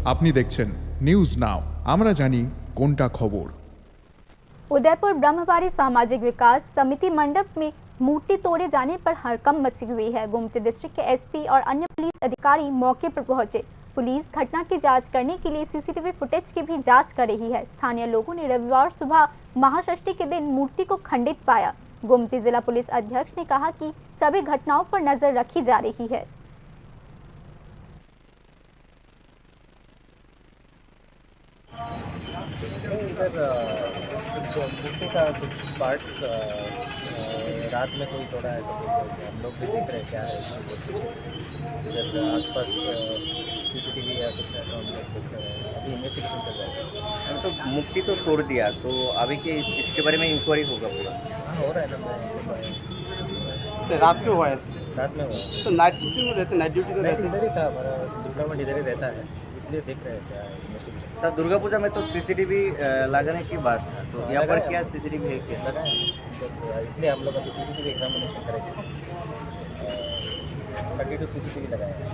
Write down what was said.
আপনি দেখছেন news now, আমরা জানি কোনটা খবর। उदयपुर ब्रह्मवारी सामाजिक विकास समिति मंडप में मूर्ति तोड़े जाने पर हड़कंप मची हुई है। गोमती डिस्ट्रिक्ट के एसपी और अन्य पुलिस अधिकारी मौके पर पहुंचे। पुलिस घटना की जांच करने के लिए सीसीटीवी फुटेज की भी जांच कर रही है। स्थानीय लोगों ने रविवार सुबह महाषष्ठी के दिन मूर्ति को खंडित पाया। गोमती जिला पुलिस अध्यक्ष ने कहा कि सभी घटनाओं पर नजर रखी जा रही है। इधर कुछ मूर्ति का कुछ पार्ट्स रात में कोई तोड़ा है, तो हम लोग भी देख रहे हैं क्या है इसमें बहुत कुछ। इधर आसपास सीसीटीवी या कुछ है तो हम लोग देख रहे हैं, अभी इन्वेस्टिगेशन चल रहा है। तो मूर्ति तो तोड़ दिया, तो अभी के इसके बारे में इंक्वायरी होगा पूरा। हाँ हो रहा है ना, रात में हुआ है रात में हुआ है। तो नाइट शिफ्ट में रहते, नाइट ड्यूटी में नाइट रहते इधर ही था, हमारा डिप्लोमेंट इधर ही रहता है, इसलिए देख रहे हैं क्या है इन्वेस्टिगेशन। सर दुर्गा पूजा में तो सीसीटीवी लगाने की बात है, तो यहाँ पर क्या सीसीटीवी है क्या? लगा है, इसलिए हम लोग अभी सीसीटीवी एग्जामिनेशन करेंगे। 32 सीसीटीवी लगाए हैं।